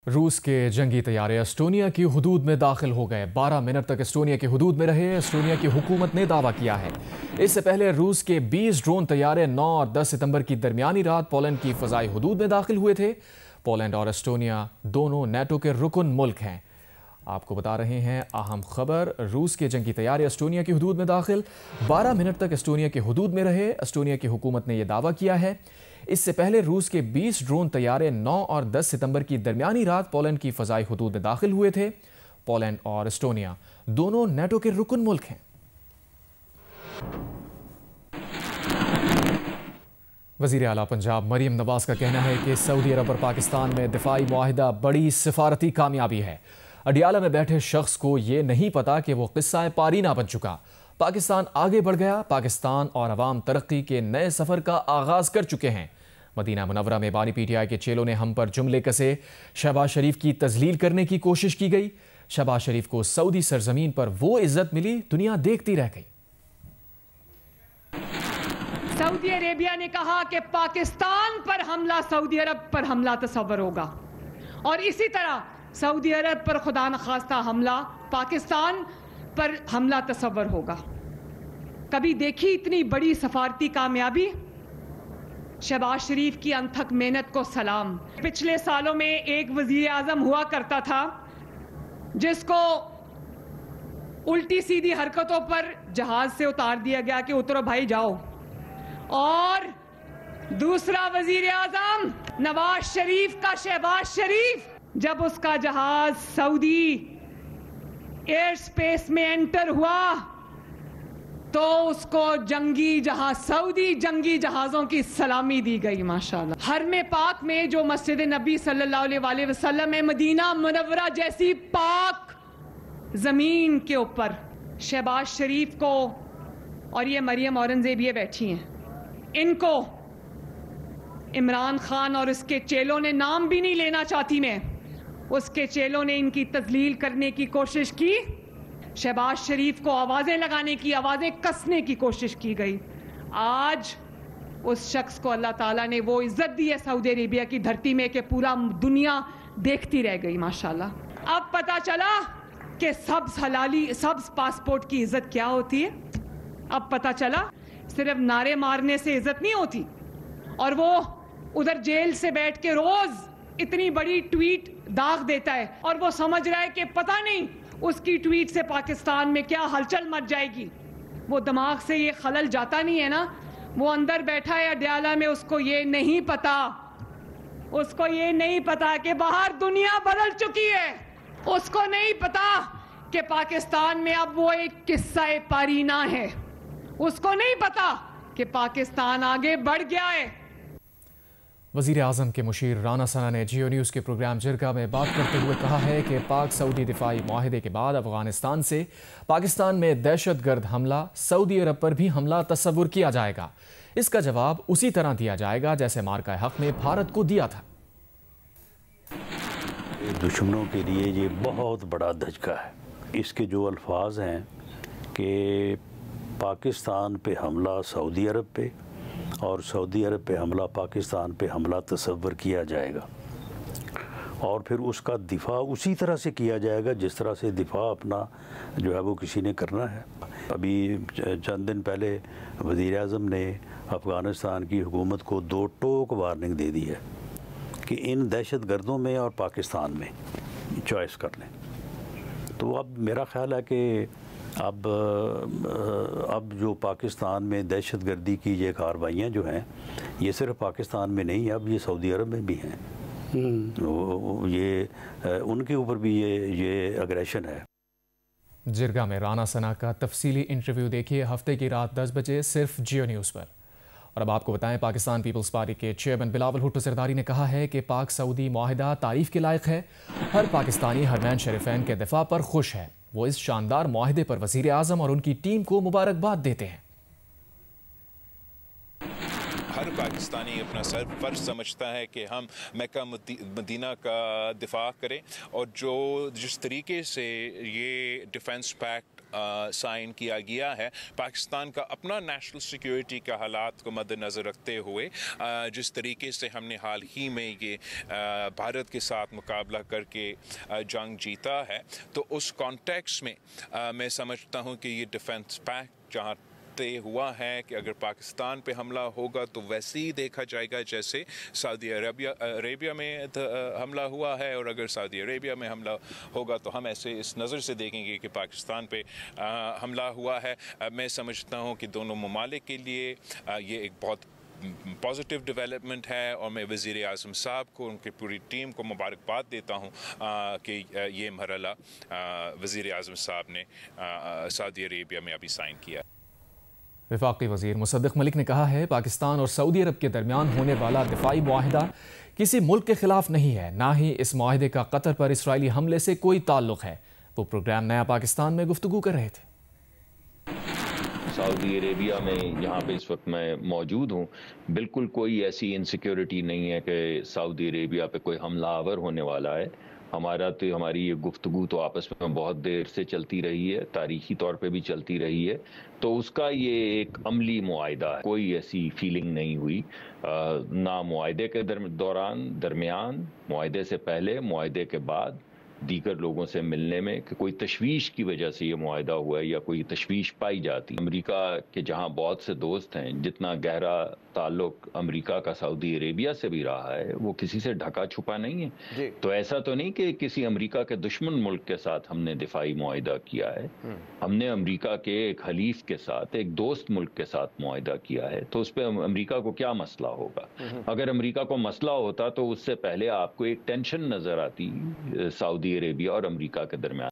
रूस के जंगी तैयारे एस्टोनिया की हुदूद में दाखिल हो गए। 12 मिनट तक एस्टोनिया की हुदूद में रहे। एस्टोनिया की हुकूमत ने दावा किया है। इससे पहले रूस के 20 ड्रोन तैयारे 9 और 10 सितंबर की दरमियानी रात पोलैंड की फजाई हुदूद में दाखिल हुए थे। पोलैंड और एस्टोनिया दोनों नेटो के रुकन मुल्क हैं। आपको बता रहे हैं अहम खबर। रूस के जंगी तैयारे एस्टोनिया की हुदूद में दाखिल। 12 मिनट तक एस्टोनिया की हुदूद में रहे। एस्टोनिया की हुकूमत ने यह दावा किया है। इससे पहले रूस के 20 ड्रोन तैयारे 9 और 10 सितंबर की दरमियानी रात पोलैंड की फजाई हुदूद में दाखिल हुए थे। पोलैंड और एस्टोनिया दोनों नेटो के रुकन मुल्क हैं। वजीर आला पंजाब मरियम नवाज का कहना है कि सऊदी अरब और पाकिस्तान में दिफाई मुआहिदा बड़ी सिफारती कामयाबी है। अडियाला में बैठे शख्स को यह नहीं पता कि वो किस्सा पारीना बन चुका। पाकिस्तान आगे बढ़ गया। पाकिस्तान और अवाम तरक्की के नए सफर का आगाज कर चुके हैं। मदीना मुनव्वरा में बानी पीटीआई के चेलों ने हम पर जुमले कसे। शहबाज शरीफ की तजलील करने की कोशिश की गई। शहबाज शरीफ को सऊदी सरजमीन पर वो इज्जत मिली, दुनिया देखती रह गई। सऊदी अरेबिया ने कहा कि पाकिस्तान पर हमला सऊदी अरब पर हमला तस्वर होगा, और इसी तरह सऊदी अरब पर खुदा न खास्ता हमला पाकिस्तान पर हमला तस्वर होगा। कभी देखी इतनी बड़ी सफारती कामयाबी? शहबाज शरीफ की अनथक मेहनत को सलाम। पिछले सालों में एक वजीर आजम हुआ करता था जिसको उल्टी सीधी हरकतों पर जहाज से उतार दिया गया कि उतरो भाई जाओ, और दूसरा वजीर आजम नवाज शरीफ का शहबाज शरीफ, जब उसका जहाज सऊदी एयर स्पेस में एंटर हुआ तो उसको सऊदी जंगी जहाजों की सलामी दी गई। माशाल्लाह। हरम पाक में जो मस्जिद नबी सल्लल्लाहु अलैहि वसल्लम है, मदीना मुनव्वरा जैसी पाक जमीन के ऊपर शहबाज शरीफ को, और ये मरियम औरंगजेब ये बैठी हैं, इनको इमरान खान और उसके चेलों ने, नाम भी नहीं लेना चाहती मैं, उसके चेलों ने इनकी तजलील करने की कोशिश की। शहबाज शरीफ को आवाजें लगाने की, आवाजें कसने की कोशिश की गई। आज उस शख्स को अल्लाह ताला ने वो इज्जत दी है सऊदी अरेबिया की धरती में कि पूरा दुनिया देखती रह गई। माशाल्लाह। अब पता चला कि सब्ज पासपोर्ट की इज्जत क्या होती है। अब पता चला सिर्फ नारे मारने से इज्जत नहीं होती। और वो उधर जेल से बैठ के रोज इतनी बड़ी ट्वीट दाग देता है, और वो समझ रहा है कि पता नहीं उसकी ट्वीट से पाकिस्तान में क्या हलचल मच जाएगी। वो दिमाग से ये खलल जाता नहीं है ना। वो अंदर बैठा है अडियाला में, उसको ये नहीं पता कि बाहर दुनिया बदल चुकी है। उसको नहीं पता कि पाकिस्तान में अब वो एक किस्सा पारीना है। उसको नहीं पता कि पाकिस्तान आगे बढ़ गया है। वज़ीर आज़म के मुशीर राना सना ने जियो न्यूज़ के प्रोग्राम जिरगा में बात करते हुए कहा है कि पाक सऊदी दिफाई मुआहिदे के बाद अफगानिस्तान से पाकिस्तान में दहशतगर्द हमला, सऊदी अरब पर भी हमला तस्वुर किया जाएगा। इसका जवाब उसी तरह दिया जाएगा जैसे मार्का हक में भारत को दिया था। दुश्मनों के लिए ये बहुत बड़ा धचका है। इसके जो अल्फाज हैं कि पाकिस्तान पे हमला सऊदी अरब पे और सऊदी अरब पे हमला पाकिस्तान पे हमला तस्वर किया जाएगा, और फिर उसका दिफा उसी तरह से किया जाएगा जिस तरह से दिफा अपना जो है वो किसी ने करना है। अभी चंद दिन पहले वज़ीर आज़म ने अफ़गानिस्तान की हुकूमत को 2 टोक वार्निंग दे दी है कि इन दहशत गर्दों में और पाकिस्तान में चॉइस कर लें। तो अब मेरा ख़्याल है कि अब जो पाकिस्तान में दहशत गर्दी की ये कार्रवाइयाँ जो हैं, ये सिर्फ पाकिस्तान में नहीं, अब ये सऊदी अरब में भी हैं। ये उनके ऊपर भी ये अग्रेशन है। जिरगा में राना सना का तफसीली इंटरव्यू देखिए हफ्ते की रात 10 बजे सिर्फ जियो न्यूज़ पर। और अब आपको बताएं, पाकिस्तान पीपल्स पार्टी के चेयरमैन बिलावल भुट्टो सरदारी ने कहा है कि पाक सऊदी मुआहिदा तारीफ के लायक है। हर पाकिस्तानी हरमैन शरीफैन के दिफा पर खुश है। वो इस शानदार मुआहिदे पर वजीर आज़म और उनकी टीम को मुबारकबाद देते हैं। हर पाकिस्तानी अपना फ़र्ज समझता है कि हम मक्का मदीना का दिफा करें, और जिस तरीके से ये डिफेंस पैक्ट साइन किया गया है, पाकिस्तान का अपना नेशनल सिक्योरिटी का हालात को मद्देनज़र रखते हुए जिस तरीके से हमने हाल ही में ये भारत के साथ मुकाबला करके जंग जीता है, तो उस कॉन्टेक्स्ट में मैं समझता हूँ कि ये डिफेंस पैक्ट जहाँ तय हुआ है कि अगर पाकिस्तान पे हमला होगा तो वैसे ही देखा जाएगा जैसे सऊदी अरेबिया में हमला हुआ है, और अगर सऊदी अरेबिया में हमला होगा तो हम ऐसे इस नज़र से देखेंगे कि पाकिस्तान पे हमला हुआ है। मैं समझता हूँ कि दोनों ममालिक के लिए ये एक बहुत पॉजिटिव डेवलपमेंट है, और मैं वज़ीर आज़म साहब को, उनकी पूरी टीम को मुबारकबाद देता हूँ कि ये मरहला वज़ीर आज़म साहब ने सऊदी अरेबिया में अभी साइन किया। वफाकी वज़ीर मुसद्दिक़ मलिक ने कहा है, पाकिस्तान और सऊदी अरब के दरमियान होने वाला दिफाई मुआहिदा किसी मुल्क के खिलाफ नहीं है, ना ही इस मुआहिदे का कतर पर इसराइली हमले से कोई ताल्लुक़ है। वो प्रोग्राम नया पाकिस्तान में गुफ्तगू कर रहे थे। सऊदी अरेबिया में जहाँ पे इस वक्त मैं मौजूद हूँ, बिल्कुल कोई ऐसी इनसिक्योरिटी नहीं है कि सऊदी अरेबिया पे कोई हमलावर होने वाला है। हमारी ये गुफ्तगू तो आपस में बहुत देर से चलती रही है, तारीखी तौर पे भी चलती रही है, तो उसका ये एक अमली मुआहिदा है। कोई ऐसी फीलिंग नहीं हुई, ना मुआहिदे के दरमियान, मुआहिदे से पहले, मुआहिदे के बाद दीगर लोगों से मिलने में कि कोई तशवीश की वजह से ये मुआहिदा हुआ है या कोई तशवीश पाई जाती। अमेरिका के जहां बहुत से दोस्त हैं, जितना गहरा ताल्लुक अमेरिका का सऊदी अरेबिया से भी रहा है, वो किसी से ढका छुपा नहीं है। तो ऐसा तो नहीं कि किसी अमेरिका के दुश्मन मुल्क के साथ हमने दिफाई मुआहिदा किया है। हमने अमेरिका के एक हलीफ के साथ, एक दोस्त मुल्क के साथ मुआहिदा किया है, तो उस पर अमेरिका को क्या मसला होगा? अगर अमेरिका को मसला होता तो उससे पहले आपको एक टेंशन नजर आती सऊदी अरेबिया और अमेरिका के दरमियान।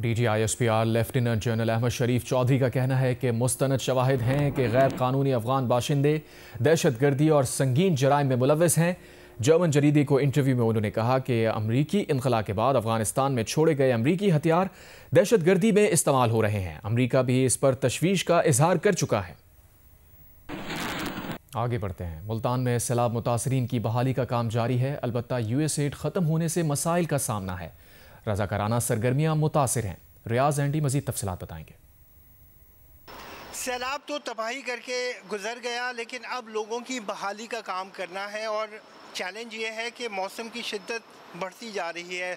DGISPR लेफ्टिनेंट जनरल अहमद शरीफ चौधरी का कहना है कि मुस्तनद शवाहिद हैं कि गैर कानूनी अफगान बाशिंदे दहशतगर्दी और संगीन जराइम में मुलव्वस हैं। जर्मन जरीदे को इंटरव्यू में उन्होंने कहा कि अमरीकी इनखला के बाद अफगानिस्तान में छोड़े गए अमरीकी हथियार दहशतगर्दी में इस्तेमाल हो रहे हैं। अमरीका भी इस पर तशवीश का इजहार कर चुका है। आगे बढ़ते हैं। मुल्तान में सैलाब मुतासरीन की बहाली का काम जारी है, अलबत्ता USAID ख़त्म होने से मसाइल का सामना है। रज़ाकाराना सरगर्मियाँ मुतासिर हैं। रियाज एंडी मज़ीद तफसीलात बताएंगे। सैलाब तो तबाही करके गुजर गया, लेकिन अब लोगों की बहाली का काम करना है, और चैलेंज ये है कि मौसम की शिद्दत बढ़ती जा रही है।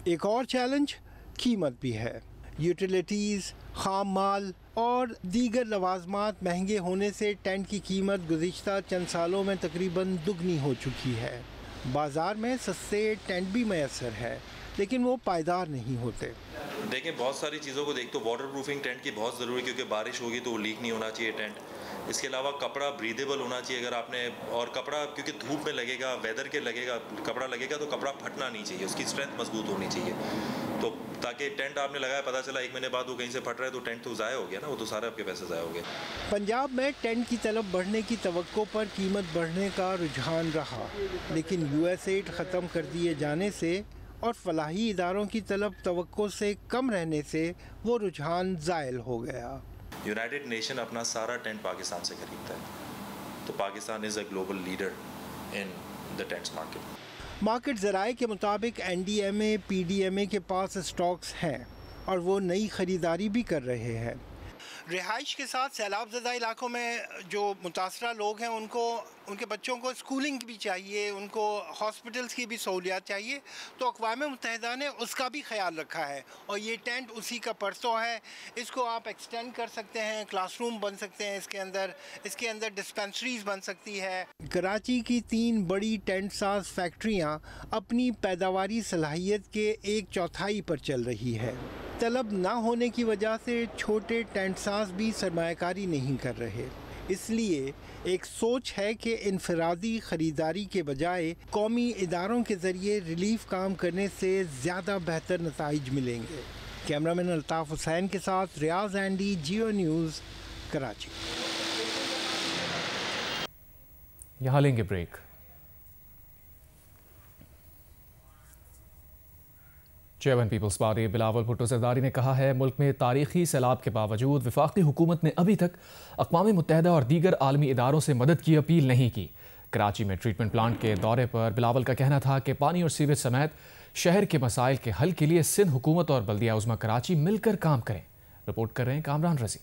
एक और चैलेंज कीमत भी है। यूटिलिटीज़, खाम माल और दीगर लवाजमात महंगे होने से टेंट की कीमत गुज़िश्ता चंद सालों में तकरीबन दुगनी हो चुकी है। बाज़ार में सस्ते टेंट भी मैसर है, लेकिन वो पायदार नहीं होते। देखें, बहुत सारी चीज़ों को देख तो वाटर प्रूफिंग टेंट की बहुत ज़रूरी है, क्योंकि बारिश होगी तो वो लीक नहीं होना चाहिए टेंट। इसके अलावा कपड़ा ब्रीदेबल होना चाहिए। अगर आपने और कपड़ा क्योंकि धूप में लगेगा, वेदर के लगेगा, कपड़ा लगेगा तो कपड़ा फटना नहीं चाहिए, उसकी स्ट्रेंथ मजबूत होनी चाहिए। तो ताकि टेंट आपने लगाया, पता चला 1 महीने बाद वो कहीं से फट रहा है तो टेंट तो ज़ाया हो गया ना, वो तो सारे आपके पैसे ज़ाया हो गए। पंजाब में टेंट की तलब बढ़ने की तवक्को पर कीमत बढ़ने का रुझान रहा, लेकिन USAID ख़त्म कर दिए जाने से और फलाही इदारों की तलब तवक्को से कम रहने से वो रुझान ज़ायल हो गया। यूनाइटेड नेशन अपना सारा टेंट पाकिस्तान से खरीदता है, तो Pakistan is a global leader in the tents market. Market ज़राए के मुताबिक NDMA, PDMA के पास स्टॉक्स हैं और वो नई ख़रीदारी भी कर रहे हैं। रिहाइश के साथ सैलाब ज़दा इलाकों में जो मुतासरा लोग हैं, उनको उनके बच्चों को स्कूलिंग भी चाहिए, उनको हॉस्पिटल्स की भी सहूलियात चाहिए, तो अक़वाम मुत्तहिदा ने उसका भी ख्याल रखा है, और ये टेंट उसी का परसों है। इसको आप एक्सटेंड कर सकते हैं, क्लासरूम बन सकते हैं इसके अंदर डिस्पेंसरीज बन सकती है। कराची की 3 बड़ी टेंट साज फैक्ट्रियाँ अपनी पैदावारी सलाहियत के 1/4 पर चल रही है। तलब ना होने की वजह से छोटे टेंट साज भी सरमायाकारी नहीं कर रहे, इसलिए एक सोच है कि इनफरादी ख़रीदारी के बजाय कौमी इदारों के ज़रिए रिलीफ काम करने से ज़्यादा बेहतर नताइज मिलेंगे। कैमरामैन अल्ताफ़ हुसैन के साथ रियाज एंडी, जियो न्यूज़, कराची। यहाँ लेंगे ब्रेक। चेयरमैन पीपल्स पार्टी बिलावल भुट्टो जरदारी ने कहा है, मुल्क में तारीखी सैलाब के बावजूद वफाकी हुकूमत ने अभी तक अक़वाम मुत्तहिदा और दीगर आलमी इदारों से मदद की अपील नहीं की। कराची में ट्रीटमेंट प्लांट के दौरे पर बिलावल का कहना था कि पानी और सीवेज समेत शहर के मसाइल के हल के लिए सिंध हुकूमत और बल्दिया उज़्मा कराची मिलकर काम करें। रिपोर्ट कर रहे हैं कामरान रजी।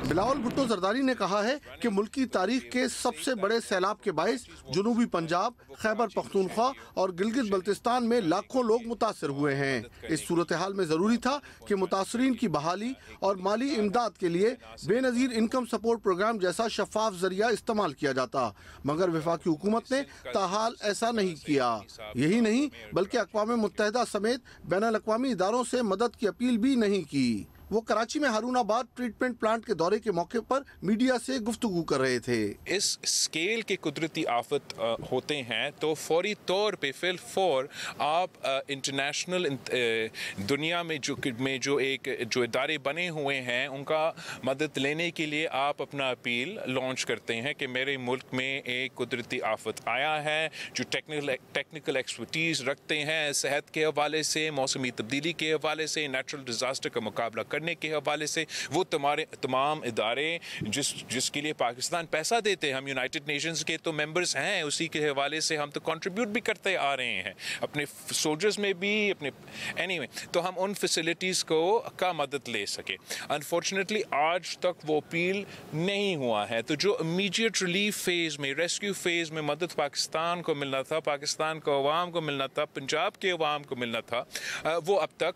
बिलावल भुट्टो जरदारी ने कहा है कि मुल्क की तारीख के सबसे बड़े सैलाब के बायस जनूबी पंजाब, खैबर पख्तूनख्वा और गिलगित बल्तिस्तान में लाखों लोग मुतासर हुए हैं। इस सूरत हाल में जरूरी था कि मुतासरीन की बहाली और माली इमदाद के लिए बेनजीर इनकम सपोर्ट प्रोग्राम जैसा शफाफ जरिया इस्तेमाल किया जाता, मगर वफाकी हुकूमत ने ताहाल ऐसा नहीं किया। यही नहीं बल्कि अक़वाम मुत्तहिदा समेत बैनुल-अक़वामी इदारों से मदद की अपील भी नहीं की। वो कराची में हारूनाबाद ट्रीटमेंट प्लांट के दौरे के मौके पर मीडिया से गुफ्तगू कर रहे थे। इस स्केल के कुदरती आफत होते हैं तो फौरी तौर पे फिल फौर आप इंटरनेशनल दुनिया में जो इदारे बने हुए हैं उनका मदद लेने के लिए आप अपना अपील लॉन्च करते हैं कि मेरे मुल्क में एक कुदरती आफत आया है, जो टेक्निकल एक्सपर्टीज़ रखते हैं सेहत के हवाले से, मौसमी तब्दीली के हवाले से, नेचुरल डिज़ास्टर का मुकाबला करने के हवाले से, वो तमाम इदारे जिसके लिए पाकिस्तान पैसा देते हैं, हम यूनाइटेड नेशंस के तो मेंबर्स हैं, उसी के हवाले से हम तो कंट्रीब्यूट भी करते आ रहे हैं अपने सोल्जर्स में भी अपने एनीवे तो हम उन फैसिलिटीज़ का मदद ले सके। अनफॉर्चुनेटली आज तक वो अपील नहीं हुआ है। तो जो इमीडिएट रिलीफ फेज़ में, रेस्क्यू फेज़ में मदद पाकिस्तान को मिलना था, पाकिस्तान को अवाम को मिलना था, पंजाब के अवाम को मिलना था, वो अब तक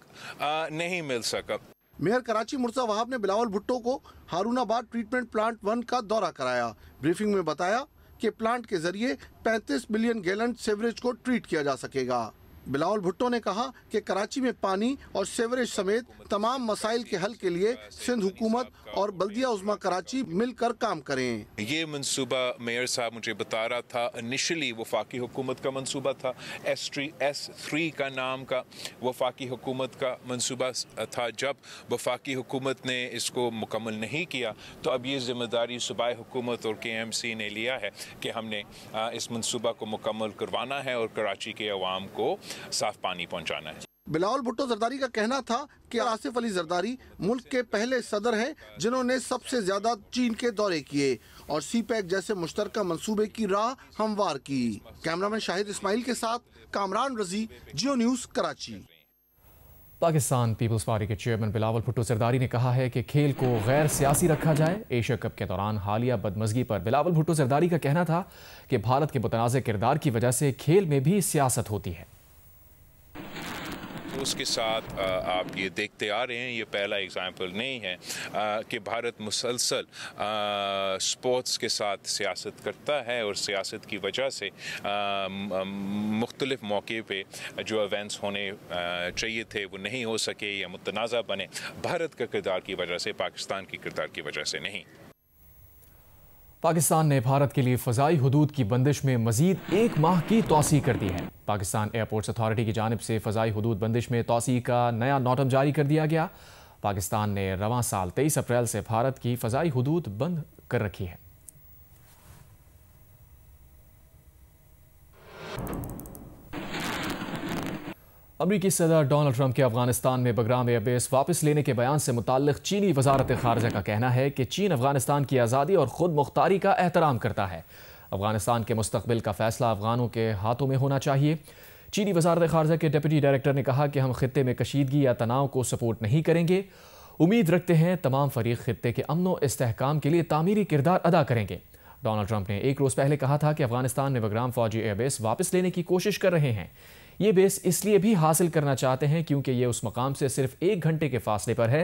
नहीं मिल सका। मेयर कराची मुर्सा वहाब ने बिलावल भुट्टो को हारूनाबाद ट्रीटमेंट प्लांट 1 का दौरा कराया। ब्रीफिंग में बताया कि प्लांट के जरिए 35 मिलियन गैलन सीवरेज को ट्रीट किया जा सकेगा। बिलावल भुट्टो ने कहा कि कराची में पानी और सीवरेज समेत तमाम मसाइल के हल के लिए सिंध हुकूमत और बल्दिया उज़्मा कराची मिलकर काम करें। ये मंसूबा मेयर साहब मुझे बता रहा था, इनिशियली वफाकी हुकूमत का मंसूबा था, S3 का नाम का वफाकी हुकूमत का मंसूबा था। जब वफाकी हुकूमत ने इसको मुकम्मल नहीं किया तो अब ये जिम्मेदारी सूबाई हुकूमत और KMC ने लिया है कि हमने इस मंसूबा को मुकम्मल करवाना है और कराची के अवाम को साफ पानी पहुंचाना है। बिलावल भुट्टो जरदारी का कहना था कि आसिफ अली जरदारी मुल्क के पहले सदर हैं जिन्होंने सबसे ज्यादा चीन के दौरे किए और CPEC जैसे मुश्तरका मंसूबे की राह हमवार की। कैमरामैन शाहिद इस्माइल के साथ कामरान रजी, जियो न्यूज़, कराची। पाकिस्तान पीपल्स पार्टी के चेयरमैन बिलावल भुट्टो जरदारी ने कहा है कि खेल को गैर सियासी रखा जाए। एशिया कप के दौरान हालिया बदमज़गी पर बिलावल भुट्टो जरदारी का कहना था कि भारत के मुतनाज़ किरदार की वजह से खेल में भी सियासत होती है। उसके साथ आप ये देखते आ रहे हैं, ये पहला एग्जाम्पल नहीं है कि भारत मुसलसल स्पोर्ट्स के साथ सियासत करता है और सियासत की वजह से मुख्तलिफ मौके पे जो इवेंट्स होने चाहिए थे वो नहीं हो सके या मुतनाज़ा बने, भारत का किरदार की वजह से, पाकिस्तान की किरदार की वजह से नहीं। पाकिस्तान ने भारत के लिए फ़ज़ाई हुदूद की बंदिश में मज़ीद 1 माह की तौसीह कर दी है। पाकिस्तान एयरपोर्ट्स अथॉरिटी की जानिब से फ़ज़ाई हुदूद बंदिश में तौसीह का नया नोटम जारी कर दिया गया। पाकिस्तान ने रवां साल 23 अप्रैल से भारत की फ़ज़ाई हुदूद बंद कर रखी है। अमरीकी सदर डोनाल्ड ट्रंप के अफगानिस्तान में बगराम एयरबेस वापस लेने के बयान से मुताल्लिक चीनी वजारत खारजा का कहना है कि चीन अफगानिस्तान की आज़ादी और खुद मुख्तारी का एहतराम करता है। अफगानिस्तान के मुस्तकबिल का फैसला अफगानों के हाथों में होना चाहिए। चीनी वजारत खारजा के डिप्टी डायरेक्टर ने कहा कि हम खित्ते में कशीदगी या तनाव को सपोर्ट नहीं करेंगे। उम्मीद रखते हैं तमाम फरीक खित्ते के अमन व इस्तेहकाम के लिए तामीरी किरदार अदा करेंगे। डोनाल्ड ट्रंप ने एक रोज़ पहले कहा था कि अफगानिस्तान में बगराम फौजी एयरबेस वापस लेने की कोशिश कर रहे हैं। ये बेस इसलिए भी हासिल करना चाहते हैं क्योंकि ये उस मकाम से सिर्फ 1 घंटे के फासले पर है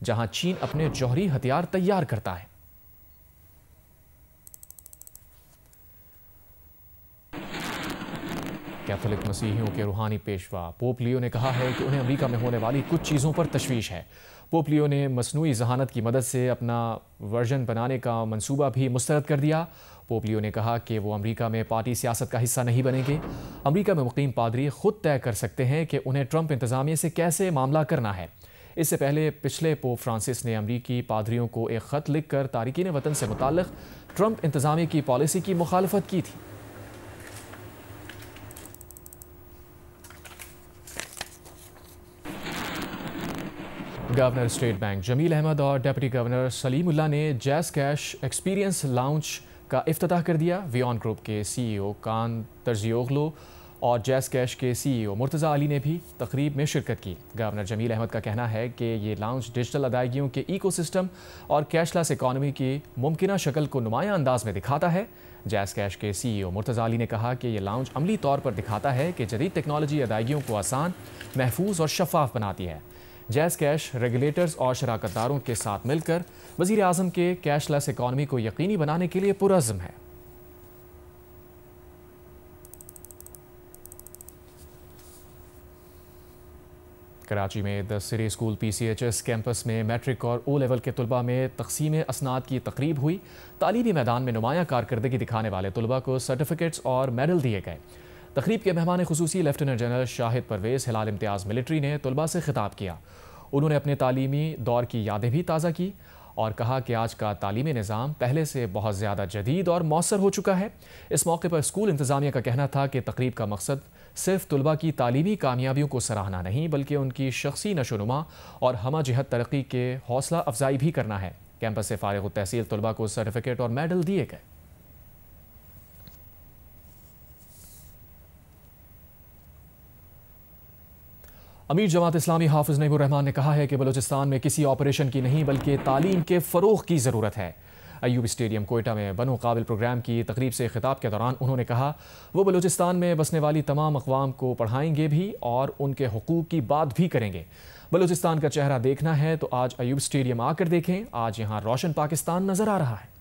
जहां चीन अपने जौहरी हथियार तैयार करता है। कैथोलिक मसीहियों के रूहानी पेशवा पोप लियो ने कहा है कि उन्हें अमेरिका में होने वाली कुछ चीज़ों पर तशवीश है। पोप लियो ने मसनूई जहानत की मदद से अपना वर्जन बनाने का मंसूबा भी मुस्तरद कर दिया। पोप लियो ने कहा कि वो अमेरिका में पार्टी सियासत का हिस्सा नहीं बनेंगे। अमेरिका में मुकीम पादरी खुद तय कर सकते हैं कि उन्हें ट्रंप इंतज़ामिया से कैसे मामला करना है। इससे पहले पिछले पोप फ्रांसिस ने अमेरिकी पादरियों को एक ख़त लिखकर तारिकीन वतन से मुताल्लिक़ ट्रंप इंतज़ामिया की पॉलिसी की मुखालफत की थी। Governor state bank Jameel Ahmed और डिप्टी गवर्नर सलीमुल्लाह ने जैज़ कैश एक्सपीरियंस लाउंज का इफ्तिताह कर दिया। वियॉन ग्रुप के CEO कान तरजियोगलो और जैज़ कैश के CEO मुर्तज़ा अली ने भी तकरीब में शिरकत की। गवर्नर जमील अहमद का कहना है कि ये लाउंज डिजिटल अदायगियों के इकोसिस्टम और कैशलेस इकॉनमी की मुमकिना शक्ल को नुमायां अंदाज में दिखाता है। जैज़ कैश के CEO मुर्तज़ा अली ने कहा कि ये लाउंज अमली तौर पर दिखाता है कि जदीद टेक्नोलॉजी अदायगियों को आसान, महफूज और शफाफ बनाती है। जैज़ कैश रेगुलेटर्स और शराकतदारों के साथ मिलकर वज़ीर आज़म के कैशलेस इकॉनमी को यकीनी बनाने के लिए पुरअज़्म है। कराची में the city school PCHS campus में मैट्रिक और O लेवल के तलबा में तक़सीम असनाद की तकरीब हुई। तालीमी मैदान में नुमायां कारकर्दगी दिखाने वाले तलबा को सर्टिफिकेट्स और मेडल दिए गए। तकरीब के मेहमान खुसूसी लेफ्टिनेंट जनरल शाहिद परवेज़ हिलाल इम्तियाज़ मिलिट्री ने तलबा से खिताब किया। उन्होंने अपने तालीमी दौर की यादें भी ताज़ा की और कहा कि आज का तालीमी निज़ाम पहले से बहुत ज़्यादा जदीद और मौसर हो चुका है। इस मौके पर स्कूल इंतज़ामिया का कहना था कि तकरीब का मकसद सिर्फ तलबा की तालीमी कामयाबियों को सराहना नहीं बल्कि उनकी शख्सी नशोनुमा और हमा जहत तरक्की के हौसला अफजाई भी करना है। कैंपस से फारिग तहसील तलबा को सर्टिफिकेट और मेडल दिए गए। अमीर जमात इस्लामी हाफिज नईमुर रहमान ने कहा है कि बलूचिस्तान में किसी ऑपरेशन की नहीं बल्कि तालीम के फ़रोग़ की ज़रूरत है। अयूब स्टेडियम कोयटा में बनो काबिल प्रोग्राम की तकरीब से खिताब के दौरान उन्होंने कहा वो बलूचिस्तान में बसने वाली तमाम अक़वाम को पढ़ाएंगे भी और उनके हुकूक़ की बात भी करेंगे। बलूचिस्तान का चेहरा देखना है तो आज अयूब स्टेडियम आकर देखें। आज यहाँ रोशन पाकिस्तान नज़र आ रहा है।